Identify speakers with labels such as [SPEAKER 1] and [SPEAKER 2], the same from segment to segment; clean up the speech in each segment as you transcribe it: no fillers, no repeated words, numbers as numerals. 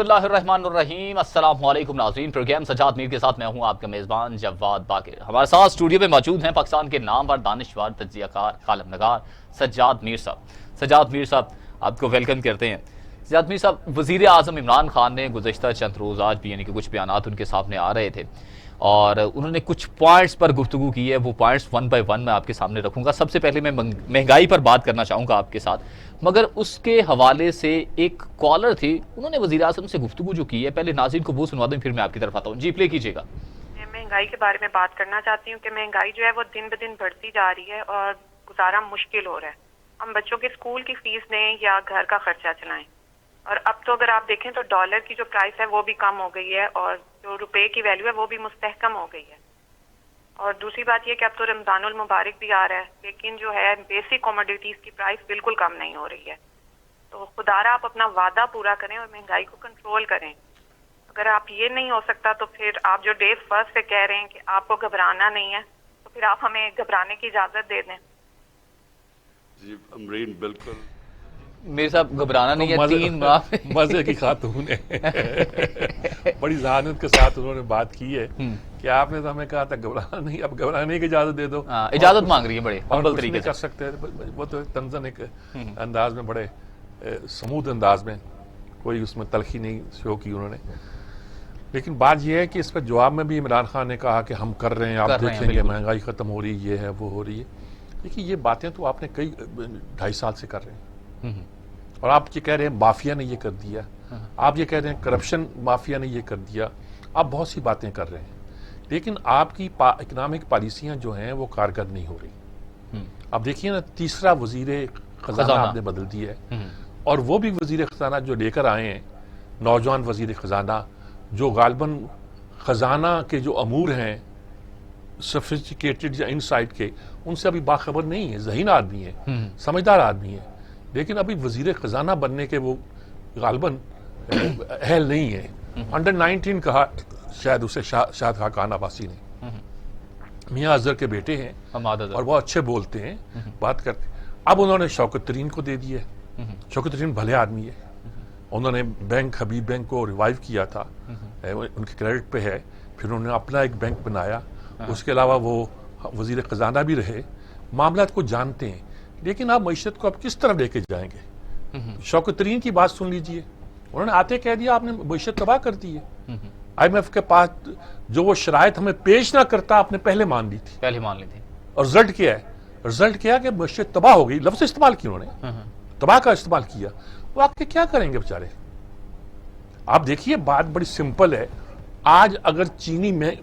[SPEAKER 1] बिस्मिल्लाहिर्रहमानिर्रहीम। अस्सलाम वालेकुम नाज़रीन। प्रोग्राम सजाद मीर के साथ मैं हूं आपका मेज़बान जवाद बाकिर। हमारे साथ स्टूडियो में मौजूद हैं पाकिस्तान के नामवर दानिशवर तज्ज़ियाकार कालम नगार सज्जाद मीर साहब। सज्जाद मीर साहब, आपको वेलकम करते हैं। सज्जाद मीर साहब, वज़ीर आज़म इमरान खान ने गुज़श्ता चंद रोज़ आज भी यानी कि कुछ बयानात उनके सामने आ रहे थे और उन्होंने कुछ पॉइंट्स पर गुफ्तगू की है। वो पॉइंट्स वन बाय वन मैं आपके सामने रखूंगा। सबसे पहले मैं महंगाई पर बात करना चाहूँगा आपके साथ, मगर उसके हवाले से एक कॉलर थी, उन्होंने वज़ीर आज़म से गुफ्तगू जो की है, पहले नाज़रीन को वो सुनवा दूँ फिर मैं आपकी तरफ आता हूँ। जी प्ले कीजिएगा।
[SPEAKER 2] महंगाई के बारे में बात करना चाहती हूँ कि महंगाई जो है वो दिन ब दिन बढ़ती जा रही है और गुजारा मुश्किल हो रहा है। हम बच्चों के स्कूल की फीस दें या घर का खर्चा चलाएं, और अब तो अगर आप देखें तो डॉलर की जो प्राइस है वो भी कम हो गई है और जो रुपए की वैल्यू है वो भी मुस्तहकम हो गई है। और दूसरी बात यह कि अब तो रमजानुल मुबारक भी आ रहा है, लेकिन जो है बेसिक कमोडिटीज की प्राइस बिल्कुल कम नहीं हो रही है। तो खुदारा आप अपना वादा पूरा करें और महंगाई को कंट्रोल करें। अगर आप ये नहीं हो सकता तो फिर आप जो डे फर्स्ट से कह रहे हैं कि आपको घबराना नहीं है, तो फिर आप हमें घबराने की इजाजत दे दें।
[SPEAKER 3] जी अमरीन, बिल्कुल
[SPEAKER 1] मेरे साहब घबराना नहीं है। 3 माह
[SPEAKER 4] मजे की खातून है। बड़ी जहानत के साथ उन्होंने बात की है कि आपने तो हमें कहा था घबराना नहीं, अब घबराने की इजाजत दे दो।
[SPEAKER 1] इजाजत मांग रही है बड़े हम्बल तरीके से।
[SPEAKER 4] कर सकते हैं वो तो तंजन एक अंदाज में, बड़े स्मूथ अंदाज में, कोई उसमें तलखी नहीं शो की उन्होंने। लेकिन बात यह है कि इस पर जवाब में भी इमरान खान ने कहा कि हम कर रहे हैं, आप देखेंगे महंगाई खत्म हो रही है, ये है वो हो रही है। देखिए ये बातें तो आपने कई 2.5 साल से कर रहे हैं और आप ये कह रहे हैं माफिया ने ये कर दिया, आप ये कह रहे हैं करप्शन माफिया ने ये कर दिया, आप बहुत सी बातें कर रहे हैं, लेकिन आपकी इकोनॉमिक पॉलिसियां जो हैं वो कारगर नहीं हो रही। अब देखिए ना, तीसरा वजीर खजाना आपने बदल दिया है और वो भी वजीर खजाना जो लेकर आए हैं, नौजवान वजीर खजाना, जो गालबन खजाना के जो अमूर हैं, सोफिस्टिकेटेड या इनसाइड के, उनसे अभी बाखबर नहीं है, ज़हीन आदमी है, समझदार आदमी है, लेकिन अभी वजीर खजाना बनने के वो गालबन अहल नहीं है। अंडर 19 कहा शायद उसे शायद खान अब्बासी ने। मियाँ अजहर के बेटे हैं और वो अच्छे बोलते हैं, बात करते। अब उन्होंने शौकत तरीन को दे दिया। शौकत तरीन भले आदमी है, उन्होंने बैंक हबीब बैंक को रिवाइव किया था, उनके क्रेडिट पे है, फिर उन्होंने अपना एक बैंक बनाया। उसके अलावा वो वजीर खजाना भी रहे, मामला को जानते हैं। लेकिन आप मईशत को आप किस तरफ लेके जाएंगे? शौकत तरीन की बात सुन लीजिए, उन्होंने आते कह दिया आपने मईशत तबाह कर दी है। IMF के पास जो वो शराइत हमें पेश ना करता, आपने पहले मान ली थी। और रिजल्ट क्या है? रिजल्ट क्या है कि मईशत तबाह हो गई। लफ्ज इस्तेमाल किया उन्होंने, तबाह का इस्तेमाल किया। वो आके क्या करेंगे बेचारे? आप देखिए, बात बड़ी सिंपल है। आज अगर चीनी में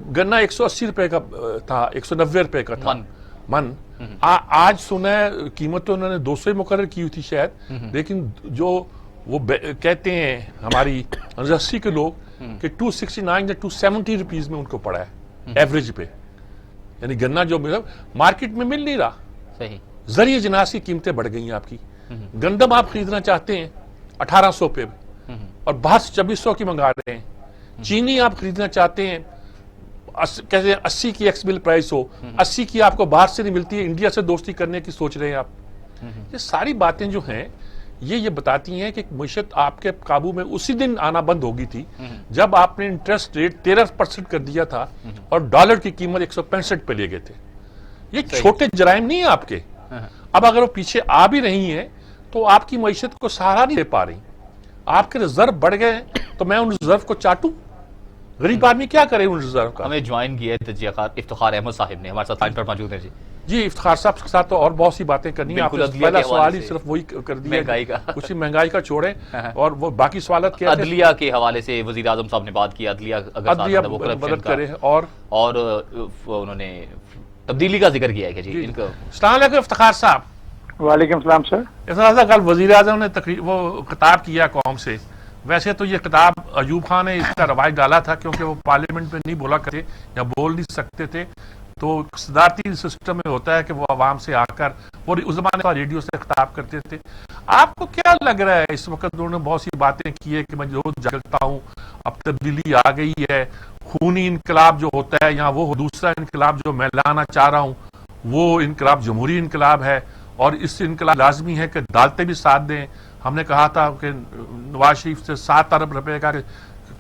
[SPEAKER 4] गन्ना 180 रुपए का था, 190 रुपए का था मन, आज सुना है कीमत तो उन्होंने 200 ही मुकर्रर की हुई थी शायद, लेकिन जो वो कहते हैं हमारी इंडस्ट्री के लोग कि 269 या 270 रुपीज में उनको पड़ा है एवरेज पे। यानी गन्ना जो मार्केट में मिल नहीं रहा।
[SPEAKER 1] सही।
[SPEAKER 4] जरिए जिनास की कीमतें बढ़ गई हैं आपकी। गंदम आप खरीदना चाहते हैं 1800 पे और बाहर से 2400 की मंगा रहे हैं। चीनी आप खरीदना चाहते हैं कहते हैं 80 की एक्स बिल प्राइस हो, 80 की आपको बाहर से नहीं मिलती है, इंडिया से दोस्ती करने की सोच रहे हैं आप। ये सारी बातें जो हैं ये बताती हैं कि मईशत आपके काबू में उसी दिन आना बंद होगी थी जब आपने इंटरेस्ट रेट 13% कर दिया था और डॉलर की कीमत 165 पे ले गए थे। ये छोटे जराइम नहीं है आपके। अब अगर वो पीछे आ भी रही हैं तो आपकी मईशत को सहारा नहीं दे पा रही। आपके रिजर्व बढ़ गए तो मैं उन रिजर्व को चाटूं? गरीब आदमी क्या करे उन रिजर्व का?
[SPEAKER 1] हमें ज्वाइन किया है तज्जियाकार इफ्तिखार अहमद साहब ने, हमारे साथ लाइन पर मौजूद है।
[SPEAKER 4] जी इफ्तिखार साहब के साथ तो और बहुत सी बातें करनी है। आपने पहला सवाल ही सिर्फ वही कर दिया,
[SPEAKER 1] महंगाई का,
[SPEAKER 4] कुछ महंगाई का छोड़े और वो बाकी सवाल क्या?
[SPEAKER 1] अदलिया के हवाले से वजीर आजम साहब ने बात की, अदलिया
[SPEAKER 4] मदद करे और
[SPEAKER 1] उन्होंने तब्दीली का जिक्र किया है। जी
[SPEAKER 4] अस्सलाम वालेकुम इफ्तिखार साहब।
[SPEAKER 5] वालेकुम सलाम सर।
[SPEAKER 4] कल वजीर आजम ने वो खिताब किया कौम से। वैसे तो ये किताब अयूब खान ने इसका रवाज डाला था क्योंकि वो पार्लियामेंट में नहीं बोला करते या बोल नहीं सकते थे, तो सदारती सिस्टम में होता है कि वो आवाम से आकर वो उस जमाने रेडियो से खिताब करते थे। आपको क्या लग रहा है इस वक्त? उन्होंने बहुत सी बातें की है कि मैं रोज जागता हूँ, अब तब्दीली आ गई है, खूनी इनकलाब जो होता है यहाँ वो दूसरा इनकलाब जो मैं लाना चाह रहा हूँ वो इनकलाब जमहूरी इनकलाब है और इससे इनका लाजमी है कि अदालतें भी साथ दें। हमने कहा था कि नवाज शरीफ से 7 अरब रुपए का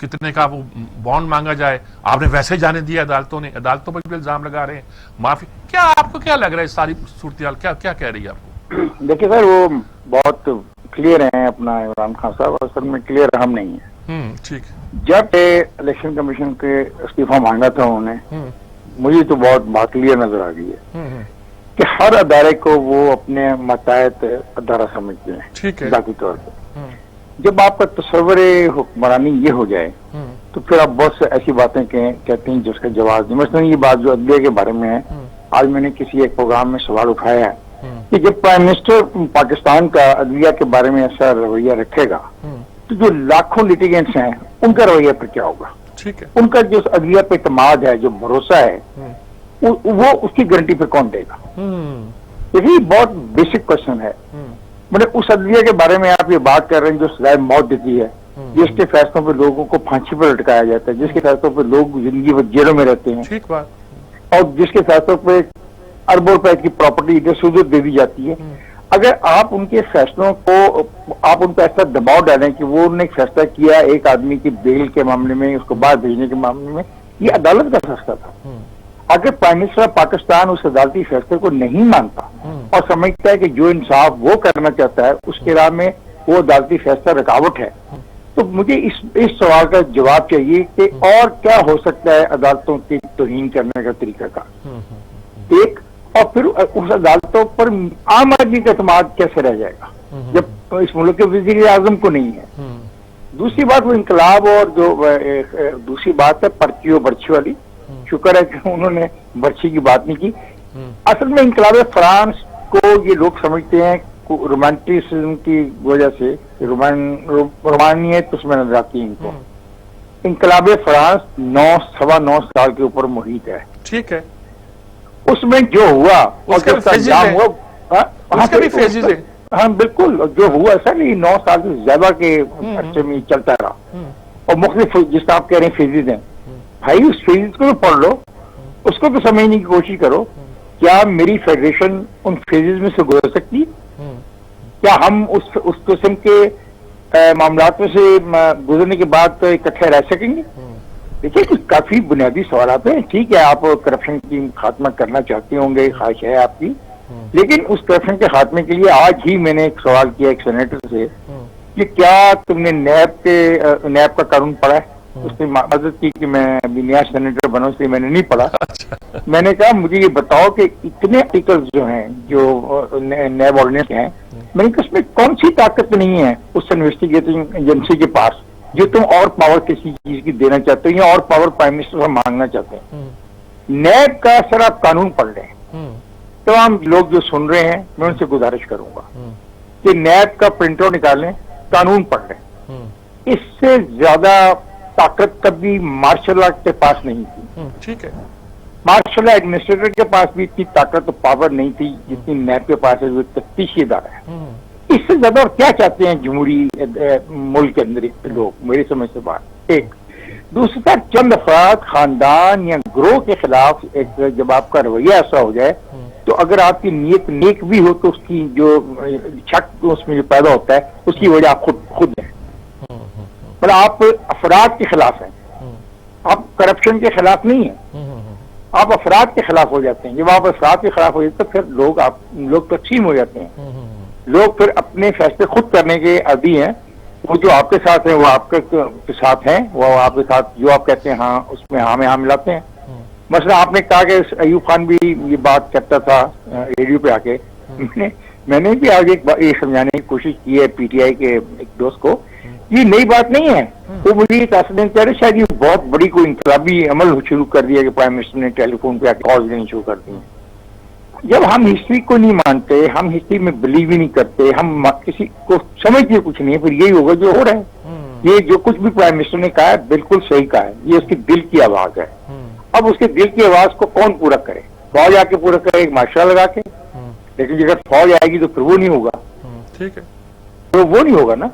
[SPEAKER 4] कितने का वो बॉन्ड मांगा जाए, आपने वैसे जाने दिया अदालतों ने, अदालतों पर भी इल्जाम लगा रहे हैं माफी। क्या आपको क्या लग रहा है इस सारी सूरत क्या क्या कह रही है आपको?
[SPEAKER 5] देखिए सर, वो बहुत क्लियर हैं अपना इमरान खान साहब, और असल में क्लियर हम नहीं है।
[SPEAKER 4] ठीक।
[SPEAKER 5] जब इलेक्शन कमीशन के इस्तीफा मांगा था उन्होंने, मुझे तो बहुत बात क्लियर नजर आ गई है कि हर अदारे को वो अपने मातहत अदारा समझते हैं,
[SPEAKER 4] ठीक है,
[SPEAKER 5] जाती तौर पर। जब आपका तस्वर हुक्मरानी ये हो जाए तो फिर आप बहुत से ऐसी बातें कहते हैं जिसका जवाब नहीं। मसलन ये बात जो अदलिया के बारे में है, आज मैंने किसी एक प्रोग्राम में सवाल उठाया है कि जब प्राइम मिनिस्टर पाकिस्तान का अदलिया के बारे में ऐसा रवैया रखेगा तो जो लाखों लिटिगेंट्स हैं उनका रवैया पर क्या होगा?
[SPEAKER 4] ठीक है,
[SPEAKER 5] उनका जो अदलिया पे इत्मीनान है, जो भरोसा है, वो उसकी गारंटी पे कौन देगा? यही बहुत बेसिक क्वेश्चन है। मतलब उस अदलिया के बारे में आप ये बात कर रहे हैं जो सजाए मौत देती है, जिसके फैसलों पर लोगों को फांसी पर लटकाया जाता है, जिसके फैसलों पर लोग जिंदगी भर जेलों में रहते हैं,
[SPEAKER 4] ठीक बात,
[SPEAKER 5] और जिसके फैसलों पर अरबों रुपए की प्रॉपर्टी इधर से उधर दे दी जाती है। अगर आप उनके फैसलों को, आप उन पर ऐसा दबाव डालें कि वो उन्होंने फैसला किया एक आदमी की बेल के मामले में, उसको बाहर भेजने के मामले में, ये अदालत का फैसला था। अगर प्राइम मिनिस्टर ऑफ पाकिस्तान उस अदालती फैसले को नहीं मानता और समझता है कि जो इंसाफ वो करना चाहता है उसके राह में वो अदालती फैसला रुकावट है, तो मुझे इस सवाल का जवाब चाहिए कि और क्या हो सकता है अदालतों की तौहीन करने का तरीकाकार। एक, और फिर उस अदालतों पर आम आदमी का एतमाद कैसे रह जाएगा जब इस मुल्क के वज़ीर आज़म को नहीं है। दूसरी बात वो इनकलाब, और जो दूसरी बात है पर्ची और बर्छी वाली, शुक्र है कि उन्होंने बर्छी की बात नहीं की। असल में इनकलाब फ्रांस को ये लोग समझते हैं रोमांटिसिज्म की वजह से, रोमानियत उसमें नजर आती है इनको। इनकलाब फ्रांस 9-9.25 साल के ऊपर मुहित है,
[SPEAKER 4] ठीक है,
[SPEAKER 5] उसमें जो हुआ और जो अंजाम हुआ, हाँ बिल्कुल, जो हुआ सर, ये 9 साल से ज्यादा के अरसे में चलता रहा, और मुख्तलिफ जिस आप कह रहे हैं फेजेज हैं, भाई उस फेजेज को तो पढ़ लो, उसको तो समझने की कोशिश करो। क्या मेरी फेडरेशन उन फेजेज में से गुजर सकती? क्या हम उस किस्म के मामलात में से गुजरने के बाद इकट्ठे रह सकेंगे? देखिए, कुछ काफी बुनियादी सवाल हैं। ठीक है, आप करप्शन की खात्मा करना चाहते होंगे, ख्वाहिश है आपकी, लेकिन उस करप्शन के खात्मे के लिए आज ही मैंने एक सवाल किया एक सेनेटर से कि क्या तुमने नैब का कानून पढ़ा है? उसने मदद की कि मैं अभी नया सेनेटर बना, इसलिए मैंने नहीं पढ़ा। मैंने कहा मुझे ये बताओ कि इतने आर्टिकल्स जो हैं, जो नैब ऑर्डिनेंस हैं, मैंने कहा उसमें कौन सी ताकत नहीं है उस इन्वेस्टिगेटिंग एजेंसी के पास जो तुम और पावर किसी चीज की देना चाहते हो या और पावर प्राइम मिनिस्टर से मांगना चाहते हैं। नैब का सर आप कानून पढ़ लें। तमाम लोग जो सुन रहे हैं, मैं उनसे गुजारिश करूंगा कि नैब का प्रिंट आउट निकालें, कानून पढ़ लें। इससे ज्यादा ताकत कभी मार्शल आर्ट के पास नहीं थी।
[SPEAKER 4] ठीक है,
[SPEAKER 5] मार्शल एडमिनिस्ट्रेटर के पास भी इतनी ताकत और पावर नहीं थी जितनी नैब के पास है, जो तफ्तीशी इदारा है। इससे ज्यादा और क्या चाहते हैं जमहूरी मुल्क के अंदर लोग, मेरी समझ से बात। एक दूसरा, चंद अफराद, खानदान या ग्रोह के खिलाफ एक जब आपका रवैया ऐसा हो जाए, तो अगर आपकी नीयत नेक भी हो तो उसकी जो शक उसमें जो पैदा होता है उसकी वजह आप खुद है। मतलब आप अफराद के खिलाफ हैं, आप करप्शन के खिलाफ नहीं है, आप अफराद के खिलाफ हो जाते हैं। जब आप अफराद के खिलाफ हो जाते हैं तो फिर लोग तकसीम हो जाते हैं। लोग फिर अपने फैसले खुद करने के आदी हैं। वो जो आपके साथ है वो आपके साथ हैं, वो आपके साथ जो आप कहते हैं हाँ उसमें हाँ में हाँ मिलाते हैं। मसला आपने कहा कि अयूब खान भी ये बात करता था रेडियो पे आके, मैंने भी आगे ये समझाने की कोशिश की है पीटीआई के एक दोस्त को, ये नई बात नहीं है। वो मुझे तासदीन कह रहे शायद ये बहुत बड़ी कोई इंकलाबी अमल शुरू कर दिया कि प्राइम मिनिस्टर ने टेलीफोन पे आके कॉल देनी शुरू कर दी। जब हम हिस्ट्री को नहीं मानते, हम हिस्ट्री में बिलीव ही नहीं करते, हम किसी को समझते कुछ नहीं है, फिर यही होगा जो हो रहा है। ये जो कुछ भी प्राइम मिनिस्टर ने कहा है बिल्कुल सही कहा है, ये उसके दिल की आवाज है। अब उसके दिल की आवाज को कौन पूरा करे? फौज आके पूरा करे एक मार्शल लगा के, लेकिन अगर फौज आएगी तो फिर वो नहीं होगा।
[SPEAKER 4] ठीक है,
[SPEAKER 5] तो वो नहीं होगा ना,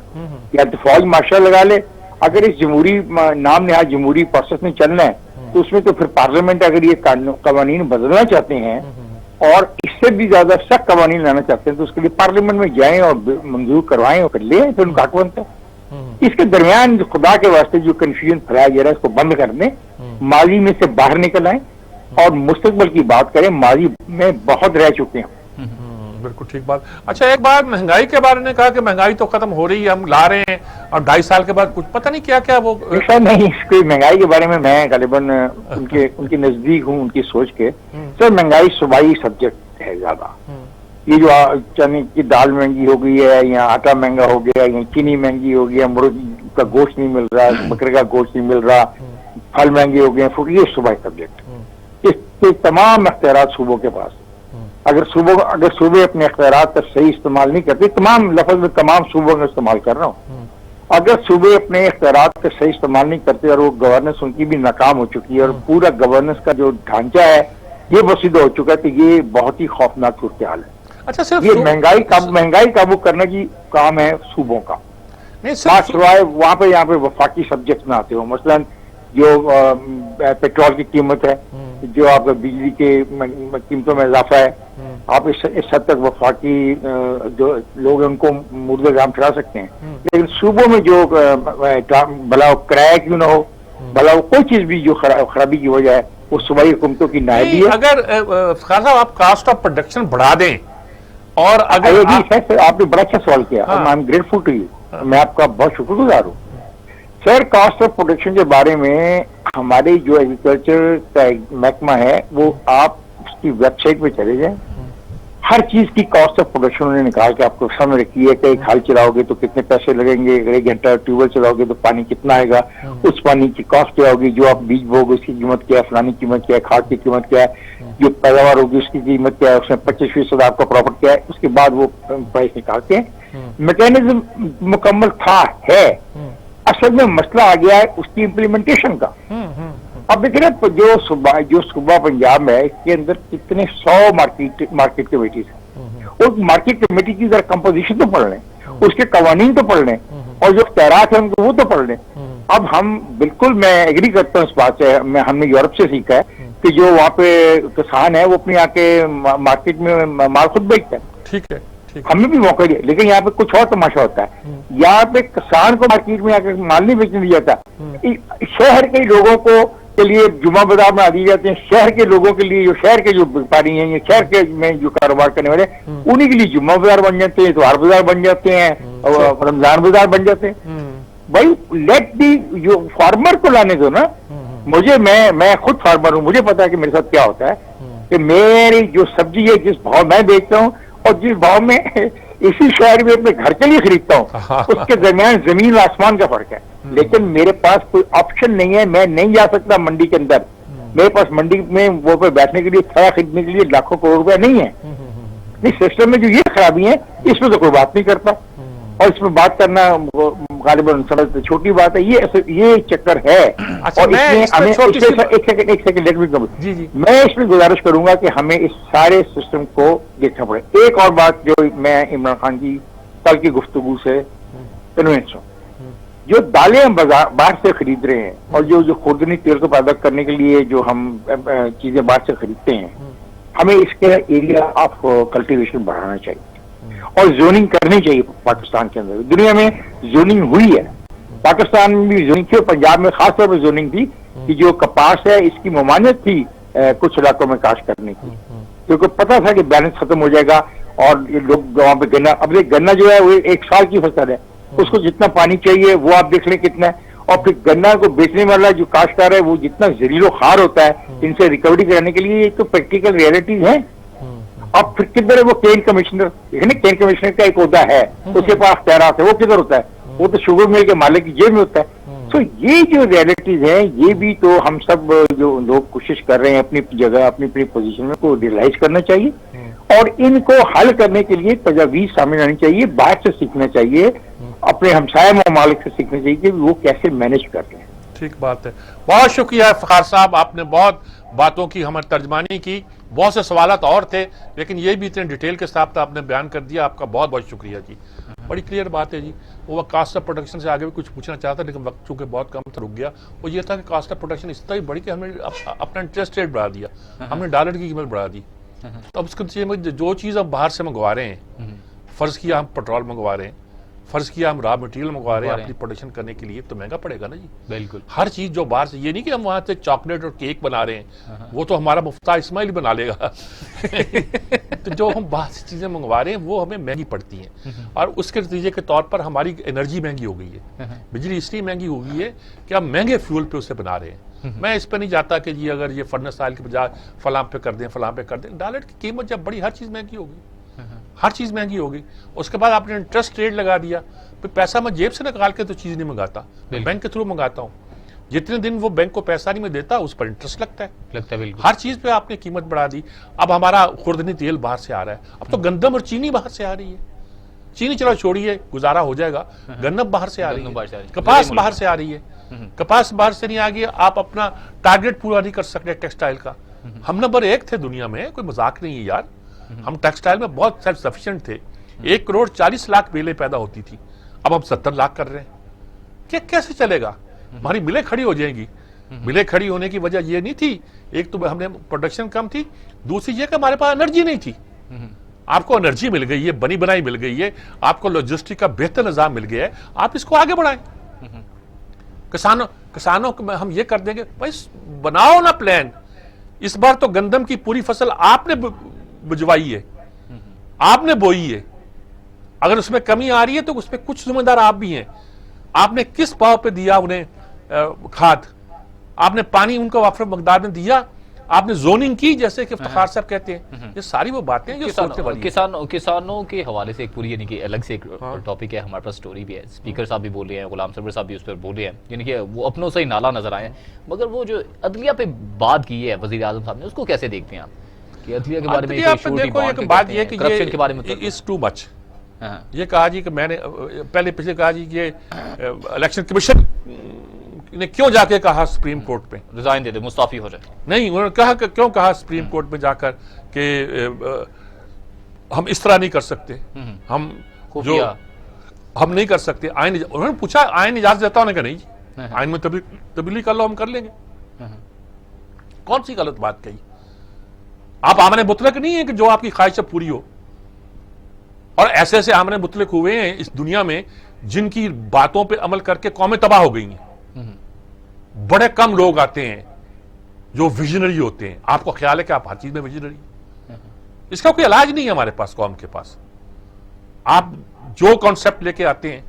[SPEAKER 5] या तो फौज मार्शल लगा ले। अगर इस जमहूरी नाम नेहाज जमहूरी प्रोसेस में चलना है तो उसमें तो फिर पार्लियामेंट अगर ये कवानीन बदलना चाहते हैं और इससे भी ज्यादा सख्त कवानीन लाना चाहते हैं तो उसके लिए पार्लियामेंट में जाएं और मंजूर करवाएं और कर ले, फिर उनका हक बनता है। इसके दरमियान जो खुदा के वास्ते जो कंफ्यूजन फैलाया जा रहा है इसको बंद कर दें, माजी में से बाहर निकल आए और मुस्तकबिल की बात करें। माजी में बहुत रह चुके हैं।
[SPEAKER 4] बिल्कुल ठीक बात। अच्छा, एक बार महंगाई के बारे में कहा कि महंगाई तो खत्म हो रही है, हम ला रहे हैं, और 2.5 साल के बाद कुछ पता नहीं क्या क्या वो
[SPEAKER 5] ऐसा नहीं। इसकी महंगाई के बारे में मैं गालिबन उनके नजदीक हूँ, उनकी सोच के। सर, महंगाई सूबाई सब्जेक्ट है ज्यादा। ये जो चने की दाल महंगी हो गई है, या आटा महंगा हो गया, या चीनी महंगी हो गया, मुर्गी का गोश्त नहीं मिल रहा, बकरे का गोश्त नहीं मिल रहा, फल महंगे हो गए, फ्रूट, ये सूबाई सब्जेक्ट। इसके तमाम अख्तियारात सूबों के पास। अगर सूबे अपने अख्तियारात का सही इस्तेमाल नहीं करते, तमाम लफ्ज में तमाम सूबों का इस्तेमाल कर रहा हूँ, अगर सूबे अपने इख्तियारात का सही इस्तेमाल नहीं करते और वो गवर्नेंस उनकी भी नाकाम हो चुकी है और पूरा गवर्नेंस का जो ढांचा है ये बसीदा हो चुका है, तो ये बहुत ही खौफनाक सूरत हाल है।
[SPEAKER 4] अच्छा, सिर्फ
[SPEAKER 5] ये महंगाई काबू करने की काम है सूबों का, सिवाय वहां पे यहाँ पे वफाकी सब्जेक्ट में आते हो। मसलन जो पेट्रोल की कीमत है, जो आपका बिजली के कीमतों में इजाफा है, आप इस हद तक वफाकी जो लोग हैं उनको मुर्दे जाम चढ़ा सकते हैं। लेकिन सूबों में जो भला किराया क्यों ना हो, भला कोई चीज भी जो खराबी की वजह है वो सूबाई हुकूमतों की नायबी है।
[SPEAKER 4] अगर खान साहब आप कास्ट ऑफ प्रोडक्शन बढ़ा दें, और अगर
[SPEAKER 5] आपने बड़ा अच्छा सवाल किया, I am grateful to you, मैं आपका बहुत शुक्रगुजार हूँ। सर, कॉस्ट ऑफ प्रोडक्शन के बारे में हमारे जो एग्रीकल्चर का महकमा है वो आप उसकी वेबसाइट पे चले जाएं, हर चीज की कॉस्ट ऑफ प्रोडक्शन उन्होंने निकाल के आपको सामने रखी है कि एक हल चलाओगे तो कितने पैसे लगेंगे, अगर 1 घंटा ट्यूबवेल चलाओगे तो पानी कितना आएगा, उस पानी की कॉस्ट क्या होगी, जो आप बीज बोगे उसकी कीमत क्या है, फलानी कीमत क्या है, खाद की कीमत क्या है, जो पैदावार होगी उसकी कीमत क्या है, उसमें 25% आपका प्रॉफिट क्या है, उसके बाद वो प्राइस निकालते हैं। मैकेनिज्म मुकम्मल था है, असल में मसला आ गया है उसकी इम्प्लीमेंटेशन का। अब देखिए ना, जो सूबा पंजाब में है इसके अंदर कितने 100 मार्केट कमेटीज हैं। उस मार्केट कमेटी की जरा कंपोजिशन तो पढ़ लें, उसके कवानीन तो पढ़ लें, और जो इख्तियारात हैं उनको वो तो पढ़ लें। अब हम बिल्कुल, मैं एग्री करता हूँ इस बात से, हमने यूरोप से सीखा है कि जो वहाँ पे किसान है वो अपने आके मार्केट में माल खुद बेचता है।
[SPEAKER 4] ठीक है,
[SPEAKER 5] हमें भी मौका दिया, लेकिन यहाँ पे कुछ और तमाशा होता है। यहाँ पे किसान को मार्केट में आकर माल नहीं बेचने दिया जाता, शहर के लोगों को के लिए जुमा बाजार में दी जाते हैं, शहर के लोगों के लिए, जो शहर के जो व्यापारी हैं, शहर के में जो कारोबार करने वाले, उन्हीं के लिए जुम्मा बाजार बन जाते हैं, इतवार बाजार बन जाते हैं, और रमजान बाजार बन जाते हैं। भाई लेट दी, जो फार्मर को लाने दो ना। मुझे, मैं खुद फार्मर हूँ, मुझे पता है कि मेरे साथ क्या होता है कि मेरी जो सब्जी है जिस भाव मैं बेचता हूँ और जिस भाव में इसी शहर में अपने घर के लिए खरीदता हूँ, उसके दरमियान जमीन आसमान का फर्क है। लेकिन मेरे पास कोई ऑप्शन नहीं है, मैं नहीं जा सकता मंडी के अंदर, मेरे पास मंडी में वो पे बैठने के लिए, खड़ा खरीदने के लिए लाखों करोड़ रुपया नहीं है। इस सिस्टम में जो ये खराबी है इसमें तो कोई बात नहीं करता, और इसमें बात करना गालिबन समझ छोटी बात है, ये चक्कर है।
[SPEAKER 4] अच्छा,
[SPEAKER 5] और इसमें हमें एक सेकंड लेट मी कंप्लीट। मैं इसमें गुजारिश करूंगा कि हमें इस सारे सिस्टम को देखना पड़े। एक और बात जो मैं इमरान खान की कल की गुफ्तगू से कन्विंस हूँ, जो दालें हम बाहर से खरीद रहे हैं और जो खुर्दनी तेल को पैदा करने के लिए जो हम चीजें बाहर से खरीदते हैं, हमें इसके एरिया ऑफ कल्टीवेशन बढ़ाना चाहिए और जोनिंग करनी चाहिए। पाकिस्तान के अंदर, दुनिया में जोनिंग हुई है, पाकिस्तान में भी जोनिंग थी और पंजाब में खासतौर पर जोनिंग थी कि जो कपास है इसकी ममानियत थी कुछ इलाकों में काश्त करने की, क्योंकि पता था कि बैलेंस खत्म हो जाएगा और लोग वहां पे गन्ना, अब गन्ना जो है वो 1 साल की फसल है, उसको जितना पानी चाहिए वो आप देख लें कितना है, और फिर गन्ना को बेचने वाला जो काश्तकार है वो जितना जहरीलो खार होता है, इनसे रिकवरी कराने के लिए, ये तो प्रैक्टिकल रियलिटीज है। अब फिर किधर है वो केन कमिश्नर? केन कमिश्नर का एक ओहदा है, उसके पास इख्तियारात है, वो किधर होता है? वो तो शुगर मिल के मालिक की जेब में होता है। तो ये जो रियलिटीज है, ये भी तो हम सब जो लोग कोशिश कर रहे हैं अपनी जगह, अपनी अपनी पोजीशन में को रियलाइज करना चाहिए, और इनको हल करने के लिए तजावीज सामने आनी चाहिए, बाहर से सीखना चाहिए, अपने हमसाया ममालिक से सीखना चाहिए कि वो कैसे मैनेज कर रहे हैं।
[SPEAKER 4] ठीक बात है, बहुत शुक्रिया फ़खार साहब, आपने बहुत बातों की हमारी तर्जमानी की, बहुत से सवालात और थे, लेकिन ये भी इतने डिटेल के साथ आपने बयान कर दिया, आपका बहुत बहुत शुक्रिया जी। बड़ी क्लियर बात है जी। वो कास्ट ऑफ प्रोडक्शन से आगे भी कुछ पूछना चाहता, लेकिन वक्त चूंकि बहुत कम था रुक गया। वो ये था कि कास्ट ऑफ प्रोडक्शन इस तरह बढ़ी कि हमने अपना इंटरेस्ट रेट बढ़ा दिया, हमने डॉलर की कीमत बढ़ा दी। तो अब उसके नतीजे में जो चीज़ हम बाहर से मंगवा रहे हैं, फर्ज किया हम पेट्रोल मंगवा रहे हैं, फर्ज किया हम रॉ मटेरियल मंगवा रहे हैं अपनी प्रोडक्शन करने के लिए, तो महंगा पड़ेगा ना जी।
[SPEAKER 1] बिल्कुल।
[SPEAKER 4] हर चीज जो बाहर से, ये नहीं कि हम वहां से चॉकलेट और केक बना रहे हैं, वो तो हमारा मुफ्ता इस्माइल बना लेगा। तो जो हम बाहर से चीजें मंगवा रहे हैं वो हमें महंगी पड़ती हैं, और उसके नतीजे के तौर पर हमारी एनर्जी महंगी हो गई है, बिजली इसलिए महंगी हो गई है कि हम महंगे फ्यूल पे उसे बना रहे हैं। मैं इस पर नहीं जाता कि जी अगर ये फर्नेस ऑयल के बजाय फलां पे कर दें, फलां पे कर दें। डॉलर की कीमत जब बड़ी, हर चीज महंगी होगी, हर चीज महंगी होगी। उसके बाद आपने इंटरेस्ट रेट लगा दिया, फिर पैसा मैं जेब से निकाल के तो चीज नहीं मंगाता, बैंक के थ्रू मंगाता हूँ। जितने दिन वो बैंक को पैसा नहीं मैं देता, उस पर इंटरेस्ट लगता है।
[SPEAKER 1] बिल्कुल।
[SPEAKER 4] हर चीज पे आपने कीमत बढ़ा दी। अब हमारा खुर्दनी तेल बाहर से आ रहा है, अब तो गंदम और चीनी बाहर से आ रही है। चीनी चलो छोड़िए, गुजारा हो जाएगा, गन्नम बाहर से आ रही है, कपास बाहर से आ रही है। कपास बाहर से नहीं आ गई, आप अपना टारगेट पूरा नहीं कर सकते टेक्सटाइल का। हम नंबर 1 थे दुनिया में, कोई मजाक नहीं है यार। हम टेक्सटाइल में बहुत सेल्फ सफिशिएंट थे। 1,40,00,000 बेलें पैदा होती थी, अब हम 70 लाख कर रहे हैं। क्या कैसे चलेगा? हमारी मिलें खड़ी हो जाएंगी। मिलें खड़ी होने की वजह यह नहीं थी, एक तो हमने प्रोडक्शन कम थी, दूसरी ये कि हमारे पास एनर्जी नहीं थी। आपको एनर्जी मिल गई है, बनी बनाई मिल गई है, आपको लॉजिस्टिक का बेहतर निजाम मिल गया है, आप इसको आगे बढ़ाएं। किसानों को हम ये कर देंगे, भाई बनाओ ना प्लान। इस बार तो गंदम की पूरी फसल आपने बुझवाई है, आपने बोई है। अगर उसमें कमी आ रही है तो उसमें कुछ जिम्मेदार आप भी हैं। आपने किस भाव पे दिया उन्हें खाद, आपने पानी उनको वाफर मकदार में दिया, आपने जोनिंग की, जैसे कि इफ्तिखार साहब कहते हैं। ये सारी वो बातें जो सोचने वाली हैं।
[SPEAKER 1] किसानों के हवाले से एक पूरी यानी कि अलग से एक टॉपिक है, हमारे पास स्टोरी भी है। स्पीकर साहब भी बोल रहे हैं, गुलाम सरवर साहब भी उस पर बोल रहे हैं, यानी कि वो अपनों से ही नाला नजर आए हैं। मगर वो जो अदलिया पे बात की है वजीर आजम साहब ने, उसको कैसे देखते हैं आप कि अदलिया के बारे में
[SPEAKER 4] देखो, बात ये कि
[SPEAKER 1] करप्शन के बारे में
[SPEAKER 4] इज टू मच। ये कहा जी कि मैंने पहले पिछले कहा जी ये इलेक्शन कमीशन ने क्यों जाके कहा सुप्रीम कोर्ट में
[SPEAKER 1] रिजाइन दे दे, मुस्ताफी हो जाए।
[SPEAKER 4] नहीं, उन्होंने कहा कि क्यों कहा सुप्रीम कोर्ट में जाकर कि हम इस तरह नहीं कर सकते, हम जो हम नहीं कर सकते। आइन, उन्होंने पूछा आइन इजाजत देता, उन्होंने कहा नहीं, आइन में तब्दीली कर लो, हम कर लेंगे। कौन सी गलत बात कही? आप आमने मुतलक नहीं है कि जो आपकी ख्वाहिश पूरी हो। और ऐसे ऐसे आमने मुतलक हुए हैं इस दुनिया में जिनकी बातों पे अमल करके कौमें तबाह हो गई हैं। बड़े कम लोग आते हैं जो विजनरी होते हैं। आपको ख्याल है कि आप हर चीज में विजनरी, इसका कोई इलाज नहीं है हमारे पास, कौम के पास। आप जो कॉन्सेप्ट लेके आते हैं,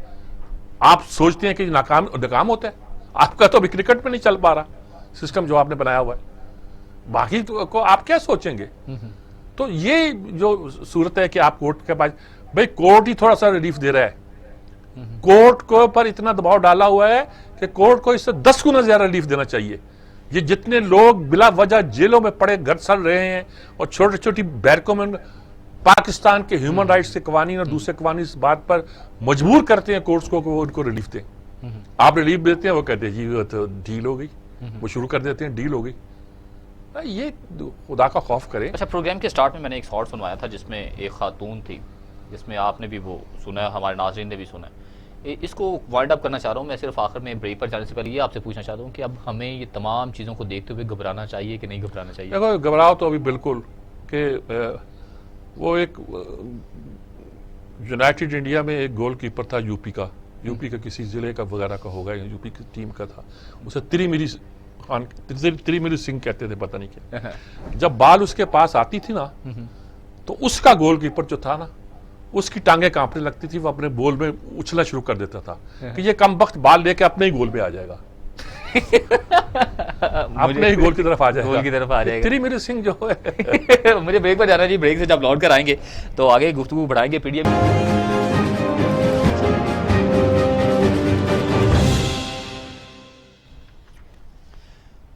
[SPEAKER 4] आप सोचते हैं कि नाकाम होता है। आपका तो अभी क्रिकेट में नहीं चल पा रहा सिस्टम जो आपने बनाया हुआ है, बाकी तो को आप क्या सोचेंगे? तो ये जो सूरत है कि आप कोर्ट के पास, भाई कोर्ट ही थोड़ा सा रिलीफ दे रहा है। कोर्ट को पर इतना दबाव डाला हुआ है कि कोर्ट को इससे 10 गुना ज्यादा रिलीफ देना चाहिए। ये जितने लोग बिला वजह जेलों में पड़े घर सड़ रहे हैं और छोटी छोटी बैरकों में, पाकिस्तान के ह्यूमन राइट्स के कवानीन और दूसरे कवानीन इस बात पर मजबूर करते हैं कोर्ट्स को कि वो उनको रिलीफ दें। आप रिलीफ देते हैं, वो कहते हैं जी वो तो डील हो गई, वो शुरू कर देते हैं डील हो गई। ये खुदा का खौफ करें।
[SPEAKER 1] अच्छा, प्रोग्राम के स्टार्ट में मैंने एक शॉर्ट सुनवाया था जिसमें एक खातून थी, जिसमें आपने भी वो सुना, हमारे नाज़रीन ने भी सुना। इसको वाइंड अप करना चाह रहा हूँ मैं। सिर्फ आखिर में ब्रेक पर जाने से पहले ये आपसे पूछना चाहता हूँ कि अब हमें ये तमाम चीज़ों को देखते हुए घबराना चाहिए कि नहीं घबराना चाहिए?
[SPEAKER 4] देखो, घबराओ तो अभी बिल्कुल कि वो एक यूनाइटेड इंडिया में एक गोलकीपर था यूपी का किसी जिले का वगैरह का होगा, यूपी की टीम का था। उसे त्रिमिरी सिंह कहते थे, पता नहीं क्या। जब बाल उसके पास आती थी ना, तो उसका गोलकीपर जो था ना, उसकी टांगे कांपने लगती थी। वो अपने गोल में उछलना शुरू कर देता था कि ये कम वक्त बाल लेके अपने ही गोल पे आ जाएगा। अपने ही गोल की तरफ आ जाएगा। त्रिमिरी सिंह जो है।
[SPEAKER 1] मुझे ब्रेक पर जाना जी। ब्रेक से जब लौट कर आएंगे तो आगे गुफ्तगू बढ़ाएंगे। PDM